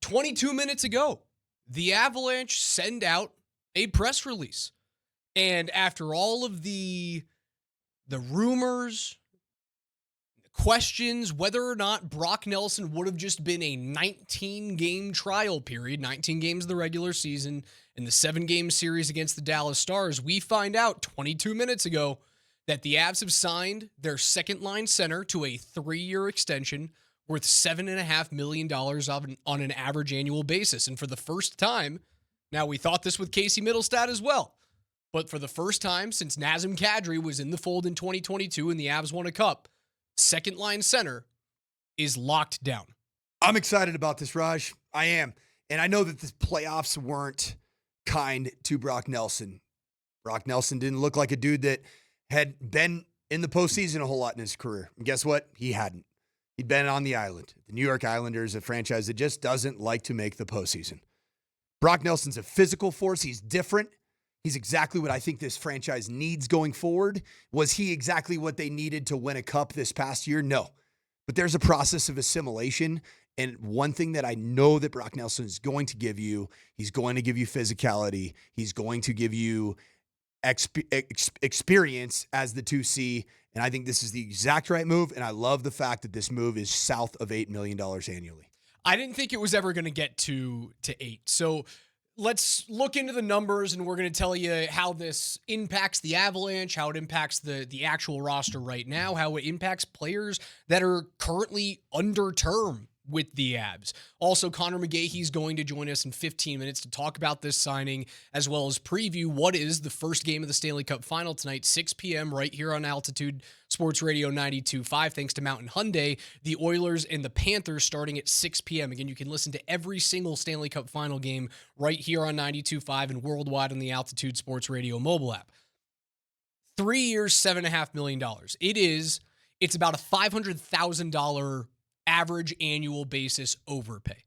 22 minutes ago, the Avalanche send out a press release. And after all of the rumors, questions, whether or not Brock Nelson would have just been a 19-game trial period, 19 games of the regular season, and the 7-game series against the Dallas Stars, we find out 22 minutes ago that the Avs have signed their second-line center to a 3-year extension worth $7.5 million on an average annual basis. And for the first time, now we thought this with Casey Middlestad as well, but for the first time since Nazem Kadri was in the fold in 2022 and the Avs won a cup, second-line center is locked down. I'm excited about this, Raj. I am. And I know that the playoffs weren't kind to Brock Nelson. Brock Nelson didn't look like a dude that had been in the postseason a whole lot in his career. And guess what? He hadn't. He'd been on the island. The New York Islanders, a franchise that just doesn't like to make the postseason. Brock Nelson's a physical force. He's different. He's exactly what I think this franchise needs going forward. Was he exactly what they needed to win a cup this past year? No. But there's a process of assimilation. And one thing that I know that Brock Nelson is going to give you, he's going to give you physicality. He's going to give you experience as the 2C. And I think this is the exact right move. And I love the fact that this move is south of $8 million annually. I didn't think it was ever going to get to 8. So let's look into the numbers, and we're going to tell you how this impacts the Avalanche, how it impacts the actual roster right now, how it impacts players that are currently under term with the Avs. Also, Connor McGahee's going to join us in 15 minutes to talk about this signing, as well as preview what is the first game of the Stanley Cup Final tonight, 6 p.m. right here on Altitude Sports Radio 92.5, thanks to Mountain Hyundai. The Oilers and the Panthers starting at 6 p.m. Again, you can listen to every single Stanley Cup Final game right here on 92.5 and worldwide on the Altitude Sports Radio mobile app. 3 years, $7.5 million. It's about a $500,000 average annual basis overpay.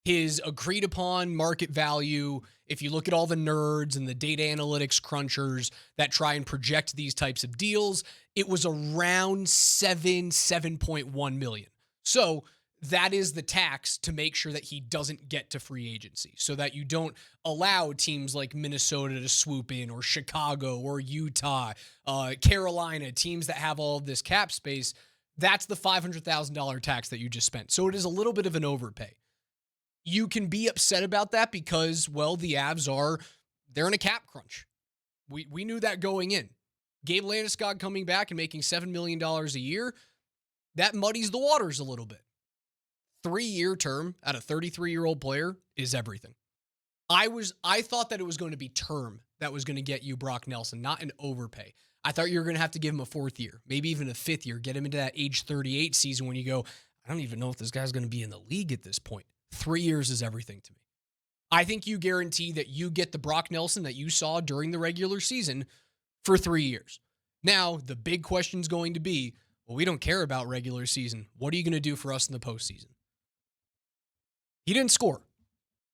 His agreed upon market value, if you look at all the nerds and the data analytics crunchers that try and project these types of deals, it was around 7.1 million. So that is the tax to make sure that he doesn't get to free agency, so that you don't allow teams like Minnesota to swoop in, or Chicago or Utah, Carolina, teams that have all of this cap space. That's the $500,000 tax that you just spent. So it is a little bit of an overpay. You can be upset about that because, well, the Avs they're in a cap crunch. We knew that going in. Gabe Landeskog coming back and making $7 million a year, that muddies the waters a little bit. 3-year term at a 33-year-old player is everything. I thought that it was going to be term that was going to get you Brock Nelson, not an overpay. I thought you were going to have to give him a 4th year, maybe even a 5th year, get him into that age 38 season when you go, I don't even know if this guy's going to be in the league at this point. 3 years is everything to me. I think you guarantee that you get the Brock Nelson that you saw during the regular season for 3 years. Now, the big question is going to be, well, we don't care about regular season. What are you going to do for us in the postseason? He didn't score.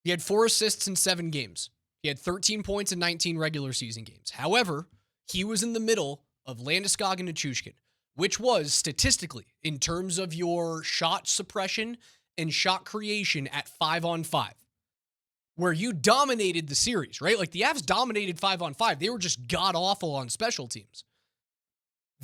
He had 4 assists in 7 games. He had 13 points in 19 regular season games. However, he was in the middle of Landeskog and Nichushkin, which was statistically, in terms of your shot suppression and shot creation, at 5-on-5, where you dominated the series, right? Like the Avs dominated 5-on-5. They were just god-awful on special teams.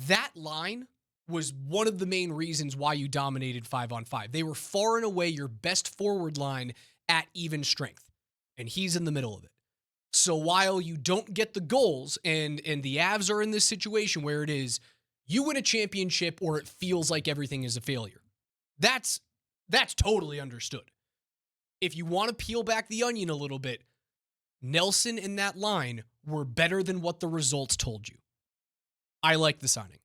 That line was one of the main reasons why you dominated 5-on-5. They were far and away your best forward line at even strength, and he's in the middle of it. So while you don't get the goals, and the Avs are in this situation where it is, you win a championship or it feels like everything is a failure. That's totally understood. If you want to peel back the onion a little bit, Nelson and that line were better than what the results told you. I like the signing.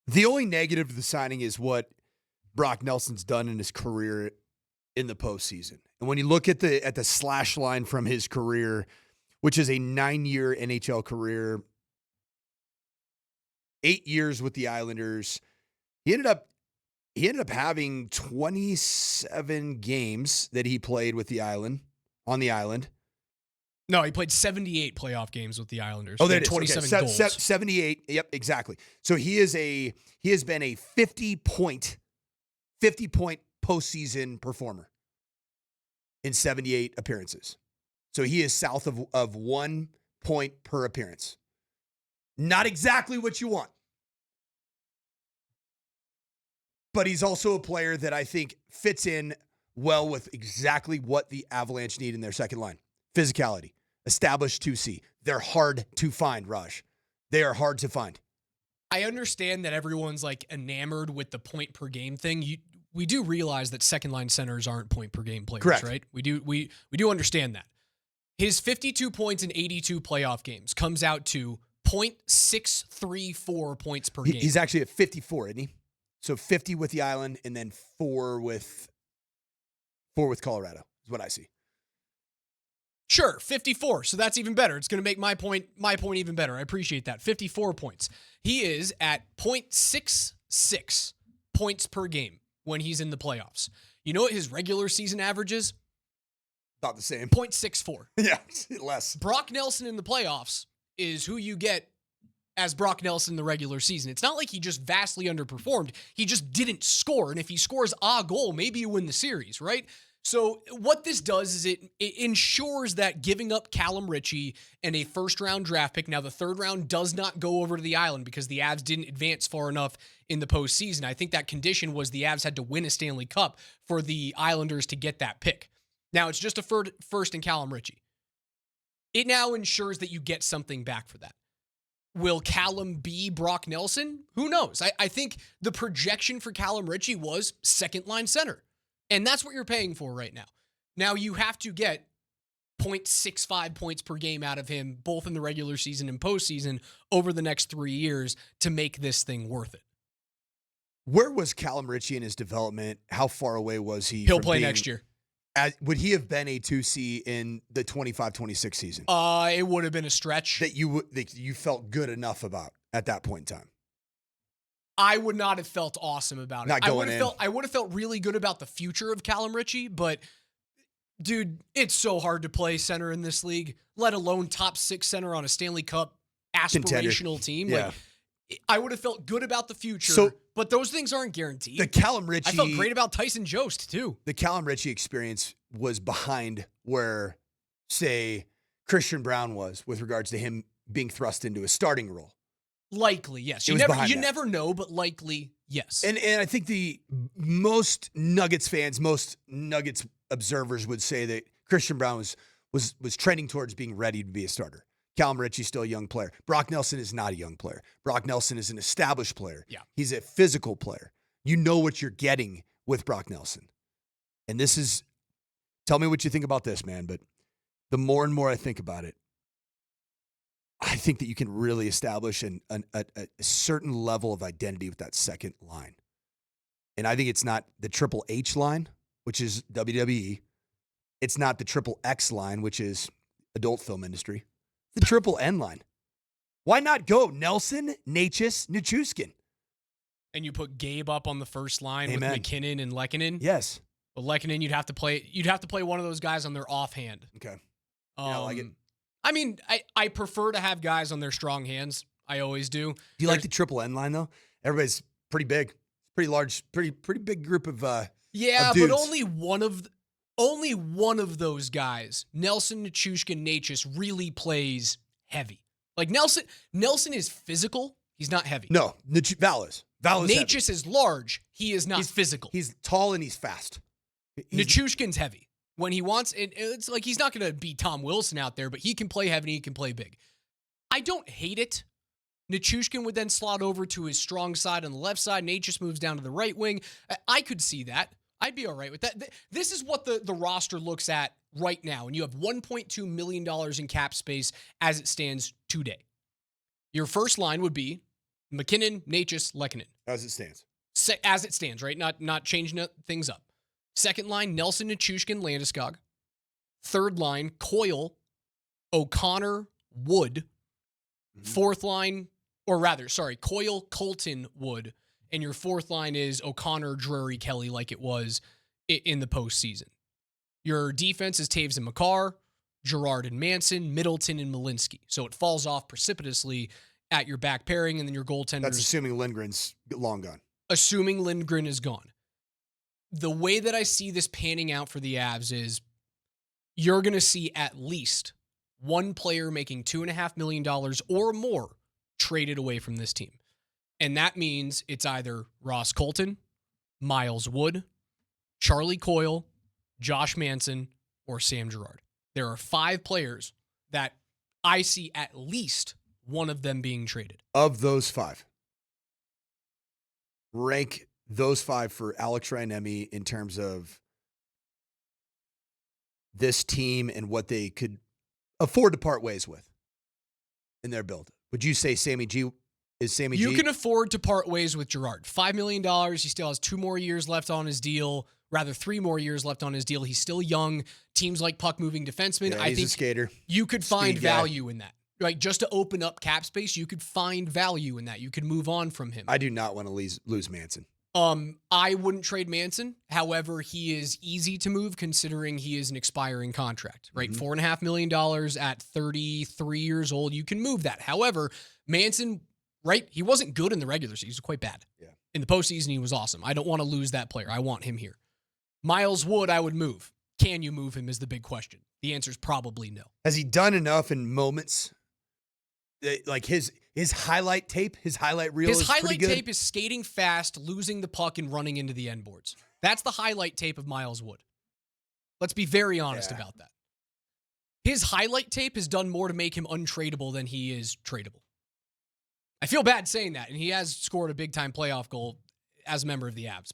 The only negative to the signing is what Brock Nelson's done in his career in the postseason. And when you look at the slash line from his career, which is a 9-year NHL career, 8 years with the Islanders, he ended up having 27 games that he played with on the island. No, he played 78 playoff games with the Islanders. Oh, that is 27 okay. goals. 78. Yep, exactly. So he has been a 50 point postseason performer in 78 appearances. So he is south of 1 point per appearance. Not exactly what you want. But he's also a player that I think fits in well with exactly what the Avalanche need in their second line. Physicality. Established 2C. They're hard to find, Raj. They are hard to find. I understand that everyone's like enamored with the point per game thing. We do realize that second line centers aren't point per game players, Correct. right? We do understand that. His 52 points in 82 playoff games comes out to 0.634 points per game. He's actually at 54, isn't he? So 50 with the Island and then 4 with Colorado is what I see. Sure, 54. So that's even better. It's going to make my point even better. I appreciate that. 54 points. He is at 0.66 points per game when he's in the playoffs. You know what his regular season average is? About the same. 0.64. Yeah, less. Brock Nelson in the playoffs is who you get as Brock Nelson in the regular season. It's not like he just vastly underperformed. He just didn't score. And if he scores a goal, maybe you win the series, right? So what this does is it ensures that giving up Callum Ritchie and a first-round draft pick, now the third round does not go over to the Island because the Avs didn't advance far enough in the postseason. I think that condition was the Avs had to win a Stanley Cup for the Islanders to get that pick. Now it's just a first in Callum Ritchie. It now ensures that you get something back for that. Will Callum be Brock Nelson? Who knows? I think the projection for Callum Ritchie was second-line center. And that's what you're paying for right now. Now you have to get 0.65 points per game out of him, both in the regular season and postseason, over the next 3 years to make this thing worth it. Where was Callum Ritchie in his development? How far away was he? He'll play next year. Would he have been a 2C in the 25-26 season? It would have been a stretch. That you felt good enough about at that point in time? I would not have felt awesome about it. Not going in. I would have felt really good about the future of Callum Ritchie, but dude, it's so hard to play center in this league, let alone top 6 center on a Stanley Cup aspirational team. Yeah. Like, I would have felt good about the future, but those things aren't guaranteed. The Callum Ritchie, I felt great about Tyson Jost too. The Callum Ritchie experience was behind where, say, Christian Brown was with regards to him being thrust into a starting role. Likely, yes. You never know, but likely, yes. And I think the most Nuggets fans, most Nuggets observers would say that Christian Brown was trending towards being ready to be a starter. Callum Ritchie's still a young player. Brock Nelson is not a young player. Brock Nelson is an established player. Yeah. He's a physical player. You know what you're getting with Brock Nelson. And this is, tell me what you think about this, man, but the more and more I think about it, I think that you can really establish a certain level of identity with that second line. And I think it's not the Triple H line, which is WWE. It's not the Triple X line, which is adult film industry. The Triple N line. Why not go Nelson, Necas, Nichushkin? And you put Gabe up on the first line Amen. with McKinnon and Lehkonen. Yes. But Lehkonen, you'd have to play one of those guys on their offhand. Okay. I like it. I mean, I prefer to have guys on their strong hands. I always do. Do you like the Triple N line though? Everybody's pretty big, pretty large, pretty big group of yeah, of but dudes. only one of those guys, Nelson, Nichushkin, Necas, really plays heavy. Like Nelson is physical. He's not heavy. No, Val is. Necas is large. He is not physical. He's tall and he's fast. Nichushkin's heavy. When he wants it, it's like he's not going to be Tom Wilson out there, but he can play heavy and he can play big. I don't hate it. Nichushkin would then slot over to his strong side on the left side. Necas moves down to the right wing. I could see that. I'd be all right with that. This is what the roster looks at right now, and you have $1.2 million in cap space as it stands today. Your first line would be McKinnon, Necas, Lehkonen. As it stands. As it stands, right? Not changing things up. Second line, Nelson, Nichushkin, Landeskog. Third line, Coyle, O'Connor, Wood. Fourth line, Coyle, Colton, Wood. And your fourth line is O'Connor, Drury, Kelly, like it was in the postseason. Your defense is Taves and Makar, Girard and Manson, Middleton and Malinsky. So it falls off precipitously at your back pairing, and then your goaltenders. That's assuming Lindgren's long gone. Assuming Lindgren is gone. the way that I see this panning out for the Avs is you're going to see at least one player making $2.5 million or more traded away from this team. And that means it's either Ross Colton, Miles Wood, Charlie Coyle, Josh Manson, or Sam Girard. There are 5 players that I see at least one of them being traded. Of those 5, rank those 5 for Alex Reinemi in terms of this team and what they could afford to part ways with in their build. Would you say Sammy G is Sammy G? You can afford to part ways with Girard. $5 million. He still has 2 more years left on his deal. Rather, 3 more years left on his deal. He's still young. Teams like puck-moving defensemen. Yeah, I he's think a skater. You could find Speed guy. value in that. Like, just to open up cap space, you could find value in that. You could move on from him. I do not want to lose Manson. I wouldn't trade Manson. However, he is easy to move considering he is an expiring contract, right? $4.5 million at 33 years old. You can move that. However, Manson, right? He wasn't good in the regular season. He was quite bad. Yeah. In the postseason, he was awesome. I don't want to lose that player. I want him here. Miles Wood, I would move. Can you move him is the big question. The answer is probably no. Has he done enough in moments? Like his highlight tape, his highlight reel His is pretty highlight good? tape is skating fast, losing the puck, and running into the end boards. That's the highlight tape of Miles Wood. Let's be very honest about that. His highlight tape has done more to make him untradeable than he is tradable. I feel bad saying that, and he has scored a big-time playoff goal as a member of the Avs.